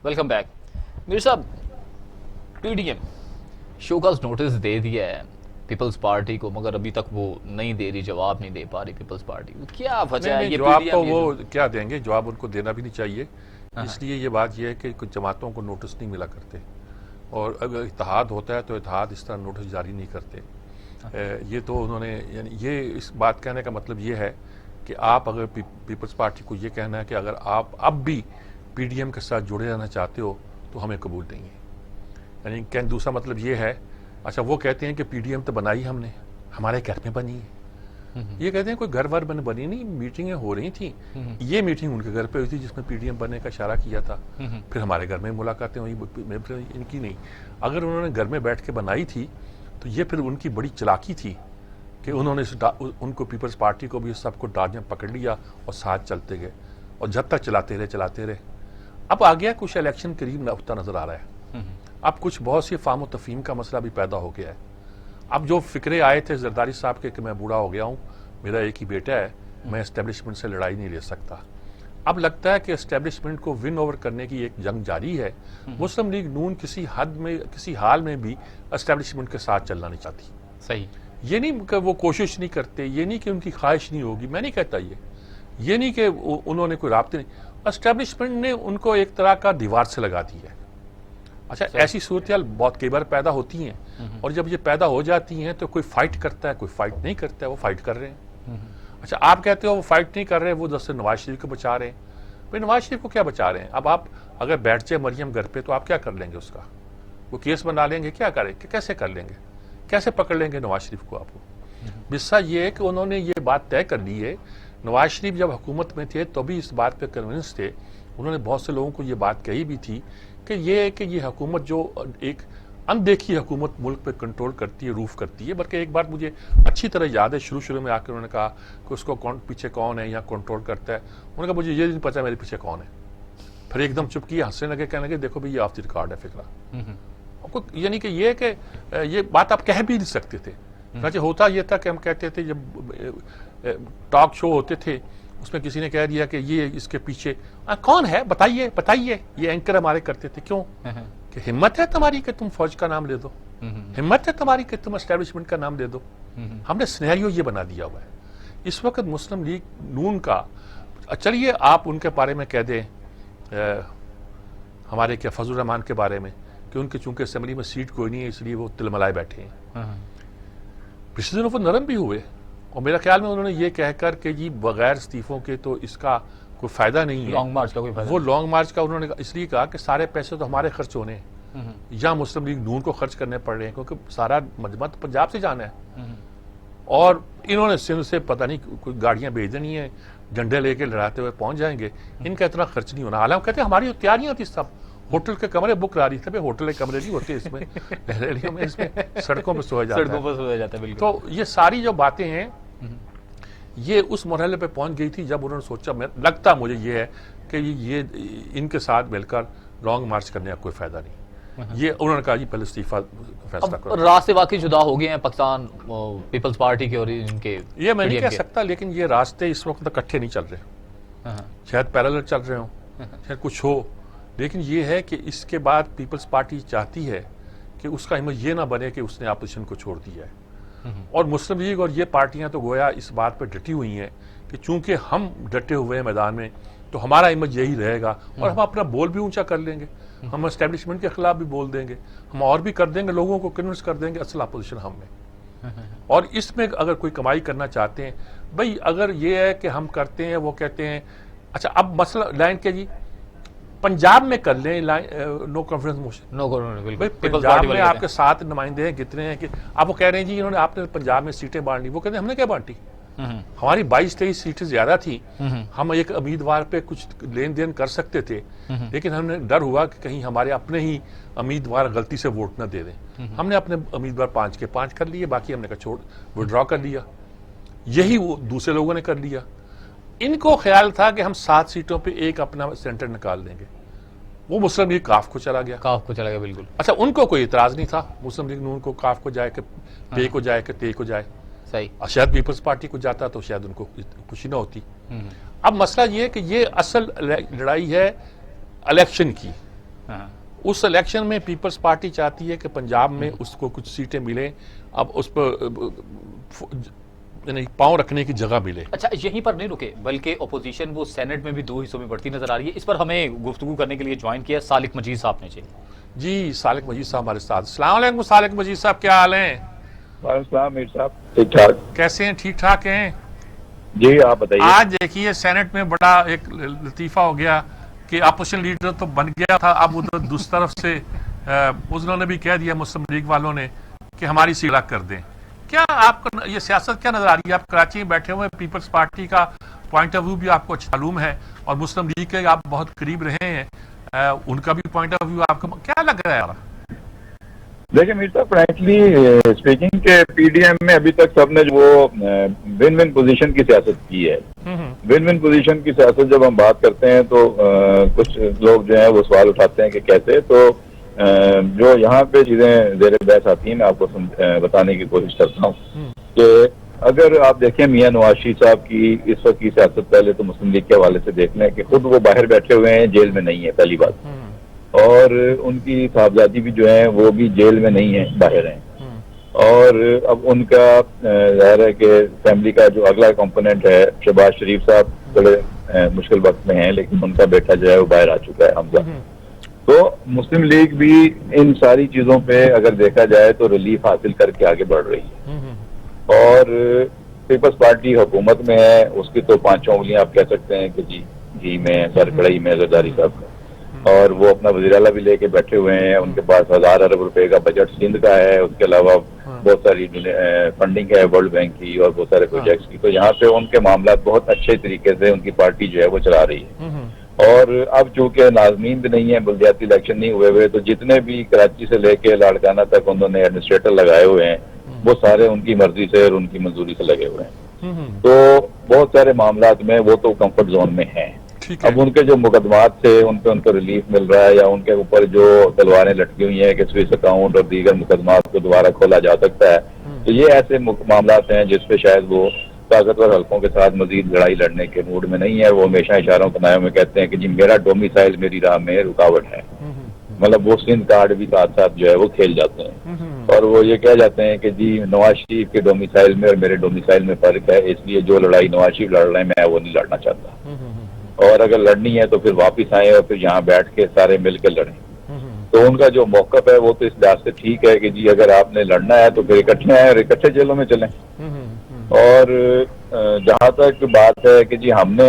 [SPEAKER 1] welcome back. मीर साहब, पीडीएम शोकॉज नोटिस दे दिया है पीपल्स पार्टी को, मगर अभी तक वो नहीं दे रही, जवाब नहीं दे पा रही पीपल्स पार्टी। क्या वजह है? ये
[SPEAKER 4] जवाब तो वो क्या देंगे, जवाब उनको देना भी नहीं चाहिए। इसलिए ये बात ये है कि कुछ जमातों को नोटिस नहीं मिला करते, और अगर इत्तेहाद होता है तो इत्तेहाद इस तरह नोटिस जारी नहीं करते। ये तो उन्होंने, यानी ये इस बात कहने का मतलब ये है कि आप अगर पीपल्स पार्टी को ये कहना है कि अगर आप अब भी पीडीएम के साथ जुड़े रहना चाहते हो तो हमें कबूल नहीं है। यानी दूसरा मतलब ये है अच्छा वो कहते हैं कि पीडीएम तो बनाई हमने, हमारे घर में बनी है। ये कहते हैं कोई घर वर बनी नहीं, मीटिंगें हो रही थी। ये मीटिंग उनके घर पे हुई थी जिसमें पीडीएम बनने का इशारा किया था। फिर हमारे घर में मुलाकातें हुई, इनकी नहीं। अगर उन्होंने घर में बैठ के बनाई थी तो ये फिर उनकी बड़ी चालाकी थी कि उन्होंने उनको पीपल्स पार्टी को भी सबको डाल में पकड़ लिया और साथ चलते गए, और जब तक चलाते रहे। अब आ गया कुछ इलेक्शन करीब होता नजर आ रहा है। अब कुछ बहुत सी फार्म और तफहीम का मसला भी पैदा हो गया है। अब जो फिक्रे आए थे जरदारी साहब के कि मैं बूढ़ा हो गया हूँ, मेरा एक ही बेटा है, मैं एस्टेब्लिशमेंट से लड़ाई नहीं ले सकता, अब लगता है कि एस्टेब्लिशमेंट को विन ओवर करने की एक जंग जारी है। मुस्लिम लीग नून किसी हद में, किसी हाल में भी एस्टेब्लिशमेंट के साथ चलना नहीं चाहती।
[SPEAKER 1] सही,
[SPEAKER 4] ये नहीं कि वो कोशिश नहीं करते, ये नहीं कि उनकी ख्वाहिश नहीं होगी, मैं नहीं कहता ये नहीं कि उन्होंने कोई राब्ते नहीं, एस्टेब्लिशमेंट ने उनको एक तरह का दीवार से लगा दिया है। अच्छा, ऐसी सूरत बहुत कई बार पैदा होती हैं, और जब ये पैदा हो जाती हैं तो कोई फाइट करता है, कोई फाइट नहीं करता है, वो फाइट कर रहे हैं। अच्छा, आप कहते हो वो फाइट नहीं कर रहे, वो जैसे नवाज शरीफ को बचा रहे हैं। भाई नवाज शरीफ को क्या बचा रहे हैं? अब आप अगर बैठ जाए मरियम घर पे तो आप क्या कर लेंगे उसका? वो केस बना लेंगे, क्या करेंगे, कैसे कर लेंगे, कैसे पकड़ लेंगे नवाज शरीफ को? आपको बिस्सा ये है कि उन्होंने ये बात तय कर ली है। नवाज शरीफ जब हुकूमत में थे तो भी इस बात पे कन्विंस थे, उन्होंने बहुत से लोगों को ये बात कही भी थी कि ये हुकूमत जो एक अनदेखी हुकूमत मुल्क पे कंट्रोल करती है, रूफ करती है। बल्कि एक बात मुझे अच्छी तरह याद है, शुरू में आकर उन्होंने कहा कि उसको पीछे कौन है या कंट्रोल करता है। उन्होंने कहा मुझे ये नहीं पता मेरे पीछे कौन है। फिर एकदम चुप किया, हंसने लगे, कहने लगे देखो भाई ये ऑफ द रिकॉर्ड है फिक्रा। यानी कि ये कि ये बात आप कह भी नहीं सकते थे। होता ये था कि हम कहते थे, जब टॉक शो होते थे उसमें किसी ने कह दिया कि ये इसके पीछे कौन है, बताइए बताइए, ये एंकर हमारे करते थे। क्यों? कि हिम्मत है तुम्हारी कि तुम फौज का नाम ले दो, हिम्मत है तुम्हारी कि तुम एस्टेब्लिशमेंट का नाम ले दो। हमने सिनेरियो ये बना दिया हुआ है इस वक्त मुस्लिम लीग नून का। चलिए आप उनके बारे में कह दें, हमारे क्या फजल रहमान के बारे में, कि उनके चूंकि असेंबली में सीट कोई नहीं है इसलिए वो तिलमलाए बैठे हैं। पिछले दिनों वो नरम भी हुए, और मेरा ख्याल में उन्होंने ये कहकर कि जी बगैर इस्तीफों के तो इसका कोई फायदा नहीं है,
[SPEAKER 1] लॉन्ग मार्च का कोई फायदा।
[SPEAKER 4] वो लॉन्ग मार्च का उन्होंने इसलिए कहा कि सारे पैसे तो हमारे खर्च होने हैं, या मुस्लिम लीग नून को खर्च करने पड़ रहे हैं, क्योंकि सारा मजमा तो पंजाब से जाना है। और इन्होंने सिंध से पता नहीं कोई गाड़ियां भेज देनी है, डंडे लेके लड़ाते हुए पहुंच जाएंगे, इनका इतना खर्च नहीं होना। हालांकि कहते हैं हमारी तैयारियां थी, सब होटल के कमरे बुक करा रही थे। भाई होटल के कमरे नहीं होते इसमें, रैलियों में इसमें सड़कों पर सोया जाता है। तो ये सारी जो बातें हैं ये उस मरहले पे पहुंच गई थी जब उन्होंने सोचा, लगता मुझे ये है कि ये इनके साथ मिलकर लॉन्ग मार्च करने का कोई फायदा नहीं। ये उन्होंने कहा जी पहले इस्तीफा फैसला करो।
[SPEAKER 1] रास्ते वाकई जुदा हो गए हैं पाकिस्तान पीपल्स पार्टी के और इनके,
[SPEAKER 4] ये मैं नहीं कह सकता, लेकिन ये रास्ते इस वक्त इकट्ठे नहीं चल रहे, शायद पैरेलल चल रहे हो, शायद कुछ हो। लेकिन ये है कि इसके बाद पीपल्स पार्टी चाहती है कि उसका इमेज ये ना बने कि उसने अपोजिशन को छोड़ दिया है। और मुस्लिम लीग और ये पार्टियां तो गोया इस बात पर डटी हुई हैं कि चूंकि हम डटे हुए हैं मैदान में तो हमारा इमेज यही रहेगा, और हम अपना बोल भी ऊंचा कर लेंगे, हम एस्टेब्लिशमेंट के खिलाफ भी बोल देंगे, हम और भी कर देंगे, लोगों को कन्विंस कर देंगे असल अपोजिशन हम में। और इसमें अगर कोई कमाई करना चाहते हैं, भाई अगर ये है कि हम करते हैं, वो कहते हैं अच्छा अब मसला लाइन के जी पंजाब में कर लें no confidence motion,
[SPEAKER 1] no confidence,
[SPEAKER 4] भाई पंजाब में आपके 7 नुमाइंदे हैं, कितने हैं कि आप वो कह रहे हैं जी इन्होंने आपने पंजाब में सीटें बांटी, वो कहते हैं हमने क्या बांटी, हमारी 22-23 सीटें ज्यादा थी, हम एक उम्मीदवार पे कुछ लेन देन कर सकते थे, लेकिन हमने डर हुआ कि कहीं हमारे अपने ही उम्मीदवार गलती से वोट न दे दें, हमने अपने उम्मीदवार 5 के 5 कर लिए, बाकी हमने कहा छोड़ विड्रॉ कर लिया। यही वो दूसरे लोगों ने कर लिया। इनको ख्याल था कि हम 7 सीटों पे एक अपना सेंटर निकाल देंगे, वो मुस्लिम लीग काफ को चला गया,
[SPEAKER 1] बिल्कुल।
[SPEAKER 4] अच्छा उनको कोई इतराज नहीं था, मुस्लिम लीग नून को काफ को जाए कि पे को जाए कि ते को जाए,
[SPEAKER 1] सही।
[SPEAKER 4] शायद पीपल्स पार्टी को जाता तो शायद उनको खुशी ना होती। अब मसला ये है कि ये असल लड़ाई है इलेक्शन की। उस इलेक्शन में पीपल्स पार्टी चाहती है कि पंजाब में उसको कुछ सीटें मिले, अब उस पर पांव रखने की जगह मिले।
[SPEAKER 1] अच्छा यहीं पर नहीं रुके, बल्कि ओपोजिशन वो सेनेट में भी 2 हिस्सों में बढ़ती नजर आ रही है। इस पर हमें गुफ्तगू करने के लिए ज्वाइन किया सालिक मजीद साहब ने।
[SPEAKER 4] जी सालिक मजीद साहब हमारे साथ। अस्सलाम वालेकुम सालिक मजीद साहब, क्या हाल है?
[SPEAKER 5] ठीक ठाक।
[SPEAKER 4] कैसे हैं? ठीक ठाक हैं
[SPEAKER 5] जी, आप बताइए।
[SPEAKER 4] आज देखिए सेनेट में बड़ा एक लतीफा हो गया कि अपोजिशन लीडर तो बन गया था, अब उधर दूसरी तरफ से उन्होंने भी कह दिया मुस्लिम लीग वालों ने कि हमारी सीट अलग कर दें। क्या आपको ये सियासत क्या नजर आ रही है? आप कराची में बैठे हुए, पीपल्स पार्टी का पॉइंट ऑफ व्यू भी आपको अच्छा मालूम है और मुस्लिम लीग के आप बहुत करीब रहे हैं, उनका भी पॉइंट ऑफ व्यू आपको क्या लग रहा है?
[SPEAKER 6] देखिए मीर साहब, फ्रैंकली स्पीकिंग के पीडीएम में अभी तक सबने जो वो विन विन पोजीशन की सियासत की है। विन विन पोजीशन की सियासत जब हम बात करते हैं तो कुछ लोग जो है वो सवाल उठाते हैं कि कैसे, तो जो यहाँ पे चीजें जेर बहस आती हैं मैं आपको बताने की कोशिश करता हूँ कि अगर आप देखें मियां नवाज शरीफ साहब की इस वक्त की सियासत, पहले तो मुस्लिम लीग के हवाले से देख लें कि खुद वो बाहर बैठे हुए हैं, जेल में नहीं है पहली बात, और उनकी साहबजादी भी जो है वो भी जेल में नहीं है, बाहर हैं। और अब उनका जाहिर है कि फैमिली का जो अगला कंपोनेंट है शहबाज शरीफ साहब बड़े मुश्किल वक्त में हैं, लेकिन उनका बेटा जो है वो बाहर आ चुका है, हमजा। तो मुस्लिम लीग भी इन सारी चीजों पे अगर देखा जाए तो रिलीफ हासिल करके आगे बढ़ रही है। और पीपल्स पार्टी हुकूमत में है, उसकी तो 5 उंगलियां आप कह सकते हैं कि जी में सर कड़ाई में जरदारी साहब का, और वो अपना वज़ीर आला भी लेके बैठे हुए हैं। उनके पास 1000 अरब रुपए का बजट सिंध का है, उसके अलावा बहुत सारी फंडिंग है वर्ल्ड बैंक की और बहुत सारे प्रोजेक्ट्स की। तो यहाँ पे उनके मामला बहुत अच्छे तरीके से उनकी पार्टी जो है वो चला रही है। और अब चूंकि नाज़मीन भी नहीं है, बल्दियाती इलेक्शन नहीं हुए तो जितने भी कराची से लेके लाड़काना तक उन्होंने एडमिनिस्ट्रेटर लगाए हुए हैं वो सारे उनकी मर्जी से और उनकी मंजूरी से लगे हुए हैं। तो बहुत सारे मामलात में वो तो कंफर्ट जोन में हैं। अब उनके जो मुकदमात थे उन पे उनको रिलीफ मिल रहा है, या उनके ऊपर जो तलवारें लटकी हुई हैं कि स्विस अकाउंट और दीगर मुकदमात को दोबारा खोला जा सकता है, तो ये ऐसे मामलात हैं जिसपे शायद वो ताकतवर हल्कों के साथ मजीद लड़ाई लड़ने के मूड में नहीं है। वो हमेशा इशारों तनायों में कहते हैं कि जी मेरा डोमिसाइल मेरी राह में रुकावट है, मतलब वो सिंध कार्ड भी साथ साथ जो है वो खेल जाते हैं। और वो ये कह जाते हैं कि जी नवाज शरीफ के डोमिसाइल में और मेरे डोमिसाइल में फर्क है, इसलिए जो लड़ाई नवाज शरीफ लड़ रहे हैं मैं वो नहीं लड़ना चाहता, और अगर लड़नी है तो फिर वापिस आए और फिर यहाँ बैठ के सारे मिलकर लड़ें। तो उनका जो मौकफ है वो तो इस लिहाज से ठीक है कि जी अगर आपने लड़ना है तो फिर इकट्ठे आए और इकट्ठे जेलों में चलें। और जहां तक बात है कि जी हमने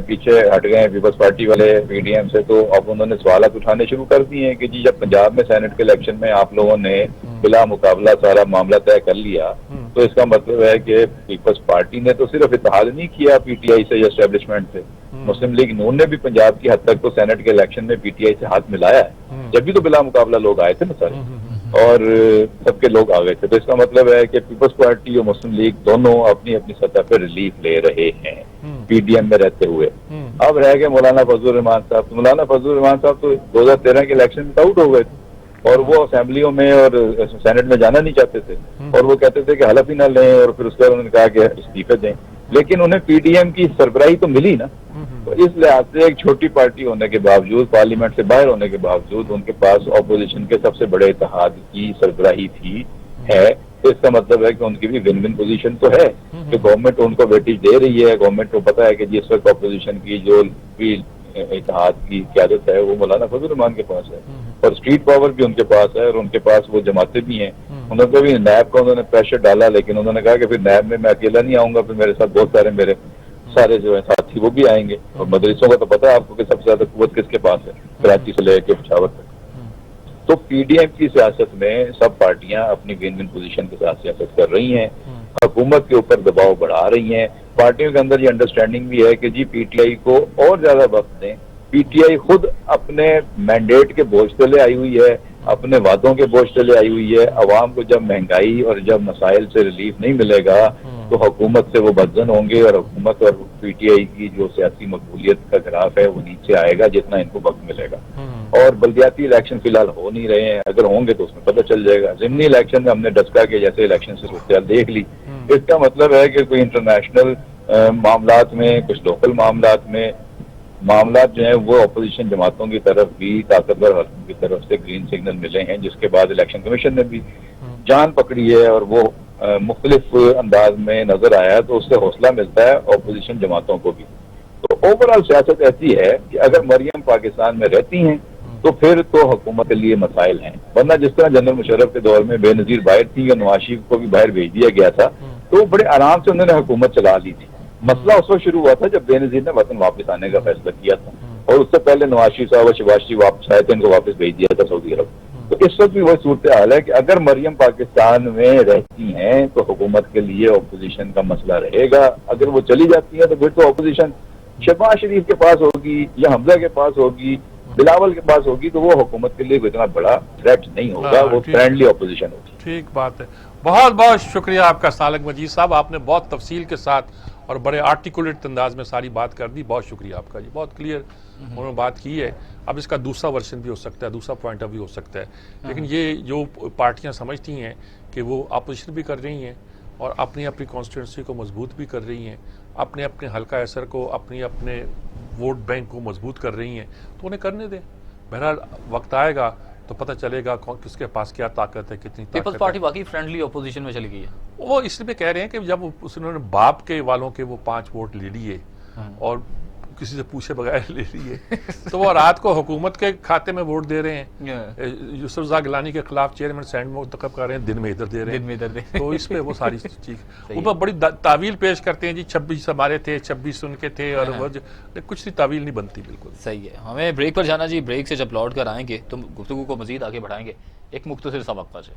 [SPEAKER 6] पीछे हट गए पीपल्स पार्टी वाले पीडीएम से, तो अब उन्होंने सवालात उठाने शुरू कर दिए हैं कि जी जब पंजाब में सेनेट के इलेक्शन में आप लोगों ने बिला मुकाबला सारा मामला तय कर लिया, तो इसका मतलब है कि पीपल्स पार्टी ने तो सिर्फ इत्तेहाद नहीं किया पीटीआई से या एस्टेब्लिशमेंट से, मुस्लिम लीग नून ने भी पंजाब की हद तक तो सेनेट के इलेक्शन में पीटीआई से हाथ मिलाया है, जब भी तो बिला मुकाबला लोग आए थे ना सारे, और सबके लोग आ गए थे। तो इसका मतलब है कि पीपल्स पार्टी और मुस्लिम लीग दोनों अपनी अपनी सतह पर रिलीफ ले रहे हैं पीडीएम में रहते हुए। अब रह गए मौलाना फजलुर रहमान साहब। तो मौलाना फजलुर रहमान साहब तो 2013 के इलेक्शन में आउट हो गए थे और वो असेंबलियों में और सेनेट में जाना नहीं चाहते थे, और वो कहते थे कि हलफ ही ना लें, और फिर उसके बाद उन्होंने कहा कि इस्तीफे दें। लेकिन उन्हें पीडीएम की सरबराही तो मिली ना, तो इस लिहाज से एक छोटी पार्टी होने के बावजूद, पार्लियामेंट से बाहर होने के बावजूद उनके पास ऑपोजिशन के सबसे बड़े इत्तेहाद की सरबराही थी है। तो इसका मतलब है कि उनकी भी विन विन पोजीशन तो है कि गवर्नमेंट उनको वेटेज दे रही है, गवर्नमेंट को पता है कि जिस वक्त ऑपोजिशन की जो भी इत्तेहाद की क़यादत है वो मौलाना फजलुर रहमान के पास है, और स्ट्रीट पावर भी उनके पास है, और उनके पास वो जमातें भी हैं। उन्होंने भी नैब का उन्होंने प्रेशर डाला, लेकिन उन्होंने कहा कि फिर नैब में मैं अकेला नहीं आऊंगा, फिर मेरे साथ बहुत सारे मेरे सारे जो है साथी वो भी आएंगे। और मदरसों का तो पता है आपको कि सबसे ज्यादा कुव्वत किसके पास है, कराची से लेकर पेशावर तक। तो पीडीएम की सियासत में सब पार्टियां अपनी विन विन पोजीशन के साथ सियासत कर रही हैं, हुकूमत के ऊपर दबाव बढ़ा रही हैं। पार्टियों के अंदर ये अंडरस्टैंडिंग भी है कि जी पीटीआई को और ज्यादा वक्त दें। पीटीआई खुद अपने मैंडेट के बोझ तले आई हुई है, अपने वादों के बोझ तले आई हुई है। अवाम को जब महंगाई और जब मसाइल से रिलीफ नहीं मिलेगा तो हुकूमत से वो बदजन होंगे, और हुकूमत और पीटीआई की जो सियासी मकबूलियत का ग्राफ है वो नीचे आएगा जितना इनको वक्त मिलेगा। और बल्दियाती इलेक्शन फिलहाल हो नहीं रहे हैं, अगर होंगे तो उसमें पता चल जाएगा। ज़िमनी इलेक्शन में हमने डस्का के जैसे इलेक्शन से सूरत देख ली। इसका मतलब है कि कोई इंटरनेशनल मामलात में, कुछ लोकल मामलात में मामलात जो है वो अपोजिशन जमातों की तरफ भी, ताकतवर हल्कों की तरफ से ग्रीन सिग्नल मिले हैं, जिसके बाद इलेक्शन कमीशन ने भी जान पकड़ी है और वो मुख्तलिफ अंदाज में नजर आया है, तो उससे हौसला मिलता है अपोजिशन जमातों को भी। तो ओवरऑल सियासत ऐसी है कि अगर मरियम पाकिस्तान में रहती हैं तो फिर तो हुकूमत के लिए मसाइल हैं, वरना जिस तरह जनरल मुशर्रफ के दौर में बेनजीर बाहर थी और नवाज शरीफ को भी बाहर भेज दिया गया था, तो बड़े आराम से उन्होंने हुकूमत चला ली थी। मसला उस वक्त शुरू हुआ था जब बेनजीर ने वतन वापस आने का फैसला किया था, और उससे पहले नवाज शरीफ साहब और शहबाज शरीफ वापस आए थे, इनको वापस भेज दिया था सऊदी अरब। तो इस वक्त भी वही सूरत हाल है कि अगर मरियम पाकिस्तान में रहती हैं तो हुकूमत के लिए अपोजिशन का मसला रहेगा, अगर वो चली जाती है तो फिर तो अपोजिशन शहबाज शरीफ के पास होगी या हमजा के पास होगी, बिलावल के पास होगी, तो वो हुकूमत के लिए कोई इतना बड़ा थ्रेट नहीं होगा, वो फ्रेंडली अपोजिशन होगी।
[SPEAKER 4] ठीक बात है। बहुत बहुत शुक्रिया आपका सालक मजीद साहब, आपने बहुत तफसील के साथ और बड़े आर्टिकुलेट अंदाज में सारी बात कर दी। बहुत शुक्रिया आपका जी, बहुत क्लियर उन्होंने बात की है। अब इसका दूसरा वर्जन भी हो सकता है, दूसरा पॉइंट ऑफ व्यू हो सकता है, लेकिन ये जो पार्टियां समझती हैं कि वो अपोजिशन भी कर रही हैं और अपनी अपनी कॉन्स्टिट्यूंसी को मजबूत भी कर रही हैं, अपने अपने हल्का असर को, अपने वोट बैंक को मजबूत कर रही हैं, तो उन्हें करने दें। बहरहाल वक्त आएगा तो पता चलेगा कौन किसके पास क्या ताकत है, कितनी
[SPEAKER 1] पीपल्स
[SPEAKER 4] ताकत
[SPEAKER 1] पार्टी
[SPEAKER 4] है।
[SPEAKER 1] वाकई फ्रेंडली ऑपोजिशन में चली गई है।
[SPEAKER 4] वो इसलिए कह रहे हैं कि जब उन्होंने बाप के वालों के वो 5 वोट ले लिए और किसी से पूछे बगैर ले लिए, तो वो रात को हुकूमत के खाते में वोट दे रहे हैं। यूसुफ गिलानी के खिलाफ चेयरमैन सैंड मुंतखब कर रहे हैं, दिन में इधर दे रहे हैं,
[SPEAKER 1] दिन में इधर दे।
[SPEAKER 4] तो इस पे वो सारी चीज ऊपर बड़ी तावील पेश करते हैं जी, 26 हमारे थे, 26 उनके थे, और वो कुछ तावील नहीं बनती बिल्कुल।
[SPEAKER 1] सही है। हमें ब्रेक पर जाना जी, ब्रेक से जब लौट कर आएंगे तो गुफ्तगू को मजीद आगे बढ़ाएंगे एक मुख्तसर सा वक्फा से।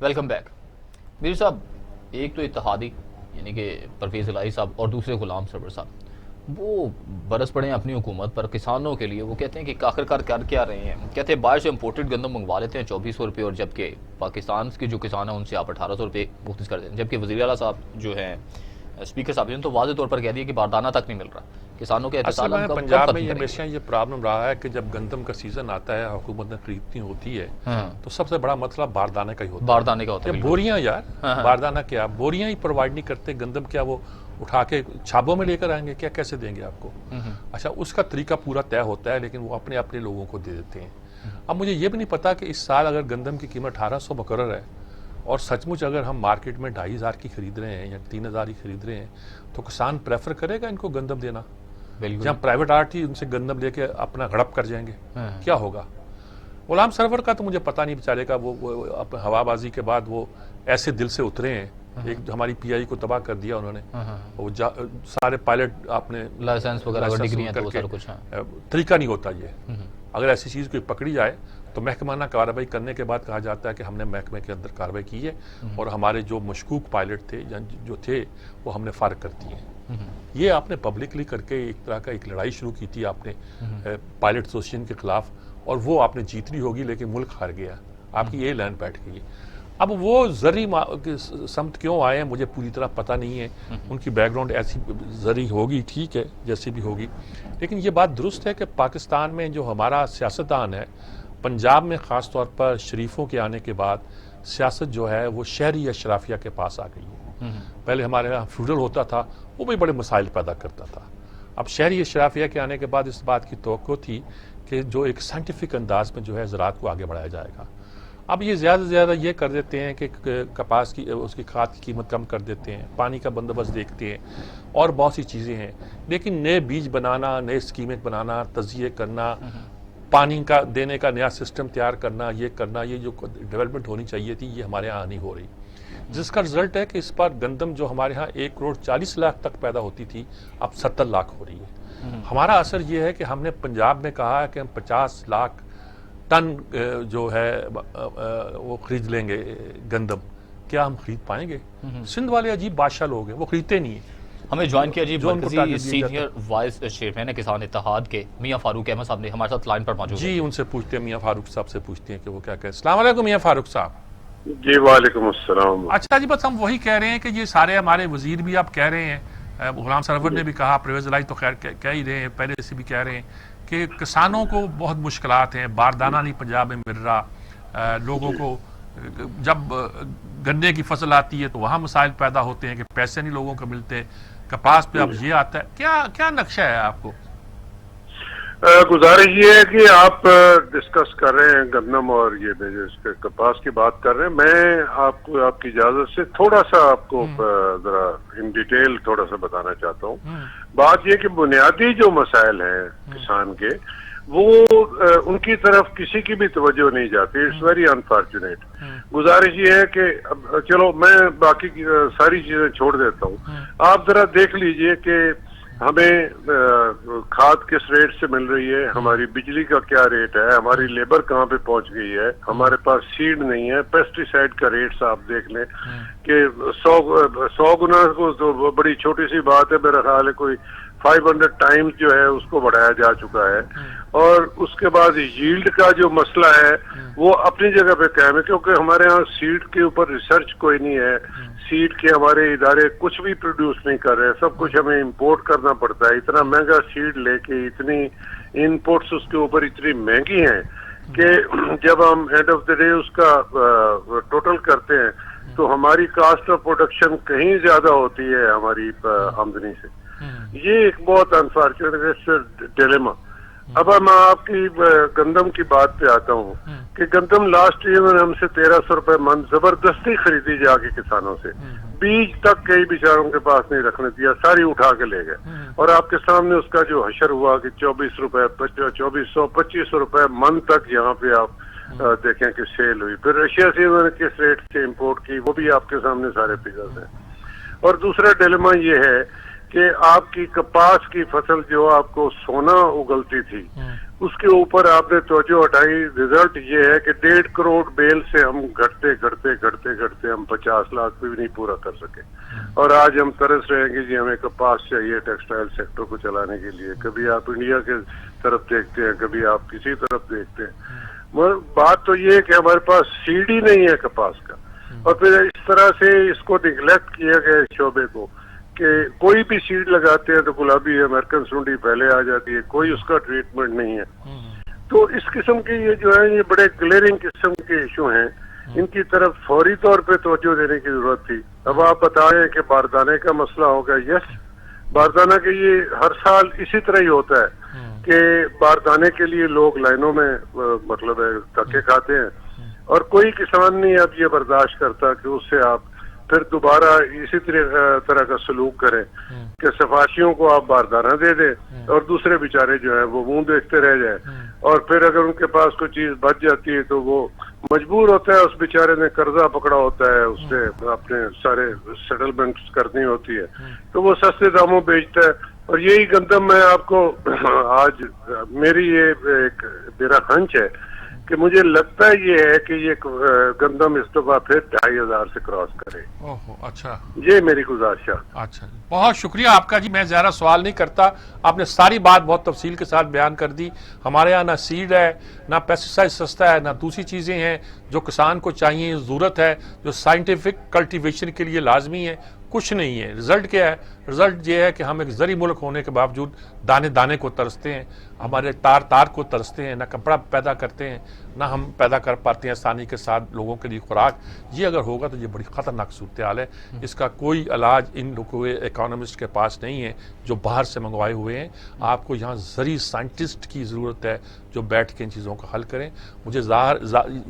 [SPEAKER 1] Welcome back. मीर साहब, एक तो इत्तेहादी यानी कि परवेज़ इलाही साहब और दूसरे गुलाम सरवर साहब, वो बरस पड़े हैं अपनी हुकूमत पर किसानों के लिए। वो कहते हैं कि आखिरकार कर क्या रहे हैं। कहते हैं बाहर से इम्पोर्टेड गंदम मंगवा लेते हैं 2400 रुपये, और जबकि पाकिस्तान के जो किसान हैं उनसे आप 1800 रुपये मुख्तस कर देते हैं। जबकि वज़ीर आला साहब जो हैं, स्पीकर साहब ने तो वाज़ेह तौर पर कह दिया कि बारदाना तक नहीं मिल रहा किसानों के।
[SPEAKER 4] असल में पंजाब में हमेशा ये प्रॉब्लम रहा है कि जब गंदम का सीजन आता है, हुकूमत ने खरीदनी होती है, तो सबसे बड़ा मसला बारदाने का ही होता है।
[SPEAKER 1] बारदाने का होता है।
[SPEAKER 4] बोरियां यार, बारदाना क्या, बोरियां ही प्रोवाइड नहीं करते। गंदम क्या वो उठा के छाबों में लेकर आएंगे क्या, कैसे देंगे आपको? अच्छा, उसका तरीका पूरा तय होता है, लेकिन वो अपने अपने लोगों को दे देते हैं। अब मुझे ये भी नहीं पता कि इस साल अगर गंदम की कीमत 1800 मुकर्रर है और सचमुच अगर हम मार्केट में 2500 की खरीद रहे हैं या 3000 की खरीद रहे हैं, तो किसान प्रेफर करेगा इनको गंदम देना? जहाँ प्राइवेट आर्टी उनसे गंदम लेके अपना हड़प कर जाएंगे, क्या होगा? गुलाम सरवर का तो मुझे पता नहीं बेचारे का, वो हवाबाजी के बाद वो ऐसे दिल से उतरे हैं। एक हमारी पीआई को तबाह कर दिया उन्होंने। वो सारे पायलट आपने
[SPEAKER 1] लाइसेंस वगैरह डिग्रियां तो सारा कुछ
[SPEAKER 4] तरीका नहीं होता ये। अगर ऐसी चीज कोई पकड़ी जाए तो महकमाना कार्रवाई करने के बाद कहा जाता है कि हमने महकमे के अंदर कार्रवाई की है और हमारे जो मशकूक पायलट थे या जो थे वो हमने फारग कर दिए। ये आपने पब्लिकली करके एक तरह का एक लड़ाई शुरू की थी आपने पायलट एसोसिएशन के खिलाफ, और वो आपने जीतनी होगी, लेकिन मुल्क हार गया। आपकी ये लाइन बैठ गई। अब वो जरी समत क्यों आए हैं मुझे पूरी तरह पता नहीं है। उनकी बैकग्राउंड ऐसी जरी होगी, ठीक है, जैसी भी होगी, लेकिन ये बात दुरुस्त है कि पाकिस्तान में जो हमारा सियासतदान है, पंजाब में ख़ास तौर पर शरीफों के आने के बाद सियासत जो है वो शहरी अशराफिया के पास आ गई है। पहले हमारे यहाँ फ्यूडल होता था, वो भी बड़े मसाइल पैदा करता था। अब शहरी अशराफिया के आने के बाद इस बात की तवक्को थी कि जो एक साइंटिफिक अंदाज में जो है ज़राअत को आगे बढ़ाया जाएगा। अब ये ज़्यादा से ज़्यादा ये कर देते हैं कि कपास की उसकी खाद की कीमत कम कर देते हैं, पानी का बंदोबस्त देखते हैं और बहुत सी चीज़ें हैं, लेकिन नए बीज बनाना, नए स्कीमें बनाना, तज़किए करना, पानी का देने का नया सिस्टम तैयार करना, ये जो डेवलपमेंट होनी चाहिए थी, ये हमारे यहाँ नहीं हो रही, जिसका रिजल्ट है कि इस पर गंदम जो हमारे यहाँ 1,40,00,000 तक पैदा होती थी, अब 70 लाख हो रही है। हमारा असर ये है कि हमने पंजाब में कहा है कि हम 50 लाख टन जो है वो खरीद लेंगे गंदम। क्या हम खरीद पाएंगे? सिंध वाले अजीब बादशाह लोग हैं, वो खरीदते नहीं है।
[SPEAKER 1] हमें ज्वाइन किया जी मरकजी सीनियर वाइस चेयरमैन है किसान इत्तेहाद के मियां फारूक अहमद साहब ने हमारे साथ लाइन पर मौजूद
[SPEAKER 4] जी। उनसे पूछते हैं, मियां फारूक साहब से पूछते हैं कि वो क्या कहें। अस्सलाम वालेकुम मियां फारूक साहब।
[SPEAKER 6] जी वालेकुम अस्सलाम।
[SPEAKER 4] अच्छा जी, बस हम वही कह रहे हैं कि ये सारे हमारे वजीर भी आप कह रहे हैं, गुलाम सरवर ने भी कहा, परवेज़ इलाही तो खैर कह ही रहे हैं, पहले से भी कह रहे हैं कि किसानों को बहुत मुश्किलात हैं, बारदाना नहीं पंजाब में मिल रहा, लोगों को जब गन्ने की फसल आती है तो वहाँ मसाइल पैदा होते हैं कि पैसे नहीं लोगों को मिलते, कपास पे अब ये आता है। क्या नक्शा है आपको?
[SPEAKER 6] गुजारिश ये है कि आप डिस्कस कर रहे हैं गन्नम और ये कपास की बात कर रहे हैं। मैं आपको आपकी इजाजत से थोड़ा सा आपको जरा इन डिटेल थोड़ा सा बताना चाहता हूँ। बात ये कि बुनियादी जो मसाइल हैं किसान के, वो उनकी तरफ किसी की भी तवज्जो नहीं जाती। It's very unfortunate. गुजारिश ये है कि चलो मैं बाकी सारी चीजें छोड़ देता हूँ। आप जरा देख लीजिए कि हमें खाद किस रेट से मिल रही है, हमारी बिजली का क्या रेट है, हमारी लेबर कहाँ पे पहुंच गई है, हमारे पास सीड नहीं है, पेस्टिसाइड का रेट्स आप देख लें कि 100 गुना को तो बड़ी छोटी सी बात है, मेरा ख्याल है कोई 500 टाइम्स जो है उसको बढ़ाया जा चुका है। और उसके बाद यील्ड का जो मसला है वो अपनी जगह पे कायम है, क्योंकि हमारे यहाँ सीड के ऊपर रिसर्च कोई नहीं है। सीड के हमारे इदारे कुछ भी प्रोड्यूस नहीं कर रहे, सब कुछ हमें इंपोर्ट करना पड़ता है। इतना महंगा सीड लेके इतनी इनपुट्स उसके ऊपर इतनी महंगी हैं कि जब हम एंड ऑफ द डे उसका टोटल करते हैं तो हमारी कास्ट ऑफ प्रोडक्शन कहीं ज्यादा होती है हमारी आमदनी से। ये एक बहुत अनफॉर्चुनेट डिलेमा। अब मैं आपकी गंदम की बात पे आता हूँ कि गंदम लास्ट ईयर में हमसे 1300 रुपए मन जबरदस्ती खरीदी जाके किसानों से, बीज तक कई बेचारों के पास नहीं रखने दिया, सारी उठा के ले गए। और आपके सामने उसका जो हशर हुआ कि 24 रुपए 2400 2500 रुपए मन तक यहाँ पे आप देखें कि सेल हुई। फिर रशिया से उन्होंने किस रेट से इम्पोर्ट की, वो भी आपके सामने सारे फिगर्स हैं। और दूसरा डिलेमा ये है
[SPEAKER 7] कि आपकी कपास की फसल जो आपको सोना उगलती थी उसके ऊपर आपने तवज्जो हटाई। रिजल्ट ये है कि 1.5 करोड़ बेल से हम घटते घटते हम 50 लाख भी नहीं पूरा कर सके। और आज हम तरस रहे हैं कि जी हमें कपास चाहिए टेक्सटाइल सेक्टर को चलाने के लिए। कभी आप इंडिया के तरफ देखते हैं, कभी आप किसी तरफ देखते हैं। मगर बात तो ये है कि हमारे पास सीड ही नहीं है कपास का, और फिर इस तरह से इसको निगलेक्ट किया गया इस शोबे को कि कोई भी सीड लगाते हैं तो गुलाबी अमेरिकन सुंडी पहले आ जाती है, कोई उसका ट्रीटमेंट नहीं है। तो इस किस्म के ये जो है ये बड़े ग्लेरिंग किस्म के इशू हैं, इनकी तरफ फौरी तौर पे तवज्जो देने की जरूरत थी। अब आप बताएं कि बारदाने का मसला होगा। यस, बारदाना के ये हर साल इसी तरह ही होता है कि बारदाने के लिए लोग लाइनों में मतलब धक्के खाते हैं, और कोई किसान नहीं अब ये बर्दाश्त करता कि उससे आप फिर दोबारा इसी तरह का सलूक करें कि सफाशियों को आप बारदाना दे दें और दूसरे बेचारे जो है वो मुंह देखते रह जाए। और फिर अगर उनके पास कोई चीज बच जाती है तो वो मजबूर होता है, उस बेचारे ने कर्जा पकड़ा होता है, उससे अपने सारे सेटलमेंट्स करनी होती है, तो वो सस्ते दामों बेचता है। और यही गंदम मैं आपको आज मेरी ये एक मेरा हंच है कि मुझे लगता है ये है कि ये गंदम इस दफा फिर 2500 से क्रॉस करे।
[SPEAKER 4] ओहो, अच्छा,
[SPEAKER 7] ये मेरी गुजारिश है।
[SPEAKER 4] अच्छा, बहुत शुक्रिया आपका जी। मैं ज़्यादा सवाल नहीं करता, आपने सारी बात बहुत तफसील के साथ बयान कर दी। हमारे यहाँ ना सीड है, ना पेस्टिसाइड सस्ता है, ना दूसरी चीज़ें हैं जो किसान को चाहिए, ज़रूरत है, जो साइंटिफिक कल्टीवेशन के लिए लाजमी है, कुछ नहीं है। रिजल्ट क्या है? रिजल्ट ये है कि हम एक ज़री मुल्क होने के बावजूद दाने दाने को तरसते हैं, हमारे तार तार को तरसते हैं, ना कपड़ा पैदा करते हैं, ना हम पैदा कर पाते हैं आसानी के साथ लोगों के लिए खुराक। ये अगर होगा तो ये बड़ी ख़तरनाक सूरत हाल है। इसका कोई इलाज इन लोगों इकोनॉमिस्ट के पास नहीं है जो बाहर से मंगवाए हुए हैं। आपको यहाँ ज़री साइंटिस्ट की ज़रूरत है जो बैठ के इन चीज़ों को हल करें। मुझे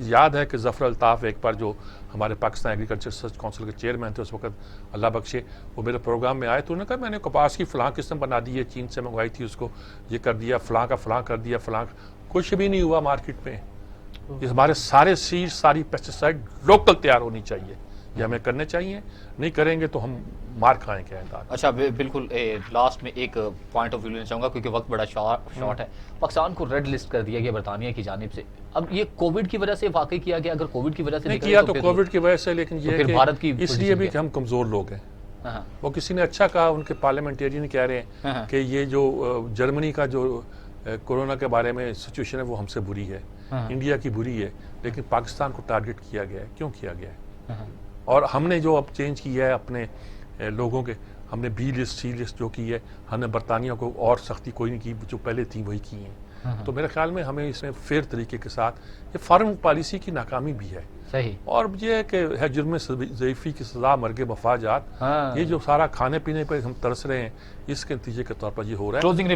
[SPEAKER 4] याद है कि ज़फ़र अल्ताफ़ एक बार जो हमारे पाकिस्तान एग्रीकल्चर रिसर्च काउंसिल के चेयरमैन थे उस वक्त, अल्लाह बख्शे, वो मेरे प्रोग्राम में आए तो उन्होंने कहा मैंने कपास की फ़लाँ किस्म बना दी है, चीन से मंगवाई थी, उसको ये कर दिया, फ़लाँ का फ़लाँ कर दिया, फ़लाँ कुछ भी नहीं हुआ मार्केट में। ये हमारे सारे सीड, सारी पेस्टिसाइड लोकल तैयार होनी चाहिए, ये हमें करने चाहिए। नहीं करेंगे तो हम मार खाएंगे।
[SPEAKER 1] अच्छा, बिल्कुल लास्ट में एक पॉइंट ऑफ व्यू लेना चाहूँगा क्योंकि वक्त बड़ा शॉर्ट है। पाकिस्तान को रेड लिस्ट कर दिया गया बरतानिया की जानिब से। अब ये कोविड की वजह से वाकई किया गया? अगर कोविड की वजह से
[SPEAKER 4] नहीं किया तो कोविड की वजह से, लेकिन ये
[SPEAKER 1] फिर भारत की
[SPEAKER 4] इसलिए भी कि हम कमज़ोर लोग हैं। वो किसी ने अच्छा कहा, उनके पार्लियामेंटेरियन कह रहे हैं कि ये जो जर्मनी का जो कोरोना के बारे में सिचुएशन है वो हमसे बुरी है, इंडिया की बुरी है, लेकिन पाकिस्तान को टारगेट किया गया है। क्यों किया गया है? और हमने जो अब चेंज किया है अपने लोगों के, हमने बी लिस्ट सी लिस्ट जो की है, हमने बरतानिया को और सख्ती कोई नहीं की, जो पहले थी वही की हैं। तो मेरे ख्याल में हमें इसमें फेयर तरीके के साथ, ये फॉरेन पॉलिसी की नाकामी भी है
[SPEAKER 1] सही, और
[SPEAKER 4] ये है कि जुर्म ज़ईफ़ी की सज़ा, मर्गे मफाजात, ये जो सारा खाने पीने पर हम तरस रहे हैं, इसके नतीजे के तौर पर ये हो रहा है।
[SPEAKER 1] क्लोजिंग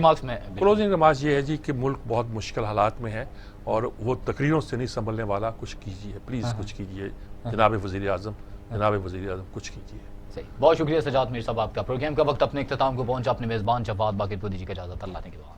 [SPEAKER 1] रिमार्क्स
[SPEAKER 4] ये है जी कि मुल्क बहुत मुश्किल हालात में है और वो तकरीरों से नहीं संभलने वाला। कुछ कीजिए प्लीज़, कुछ कीजिए जनाब वज़ीर आज़म, कुछ कीजिए।
[SPEAKER 1] सही, बहुत शुक्रिया सजाद मीर साहब आपका। प्रोग्राम का वक्त अपने इख्तिताम को पहुंचा। अपने मेज़बान जवाद बाकी को दीजिए इजाज़त। अल्लाह ने के बाद।